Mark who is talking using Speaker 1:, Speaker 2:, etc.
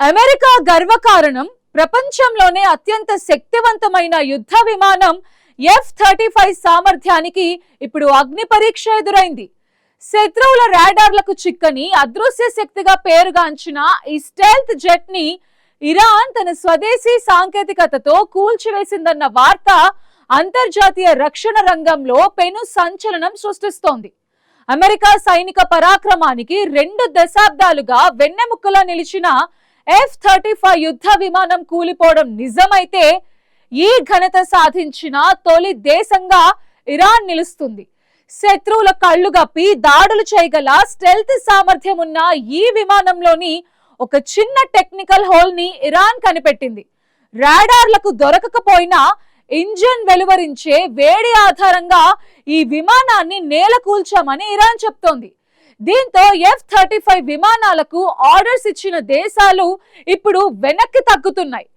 Speaker 1: America గర్వకారణం ప్రపంచంలోనే అత్యంత శక్తివంతమైన యుద్ధ విమానం F-35 సామర్థ్యానికి ఇప్పుడు అగ్ని పరీక్ష ఎదురైంది. శత్రువుల రాడార్లకు చిక్కని అదృశ్య శక్తిగా పేరుగాంచిన ఈ స్టెల్త్ జెట్ ని ఇరాన్ తన స్వదేశీ సాంకేతికతతో కూల్చివేసిందన్న వార్త అంతర్జాతీయ రక్షణ రంగంలో పెను సంచలనం సృష్టిస్తోంది. అమెరికా సైనిక పరాక్రమానికి 2 దశాబ్దాలుగా వెన్నెముకలా నిలిచిన F-35 యుద్ధ విమానం కూలిపోవడం నిజమైతే ఈ ఘనత సాధించిన తొలి దేశంగా ఇరాన్ నిలుస్తుంది. శత్రువుల కళ్ళు గప్పి దాడులు చేయగల స్టెల్త్ సామర్థ్యం ఉన్న ఈ విమానంలోని ఒక చిన్న టెక్నికల్ హోల్ ని ఇరాన్ కనిపెట్టింది. రాడార్లకు దొరకకపోయినా ఇంజన్ వెలువరించే వేడి ఆధారంగా ఈ విమానాన్ని నేలకూల్చామని ఇరాన్ చెప్తోంది. దీంతో F-35 విమానాలకు ఆర్డర్స్ ఇచ్చిన దేశాలు ఇప్పుడు వెనక్కి తగ్గుతున్నాయి.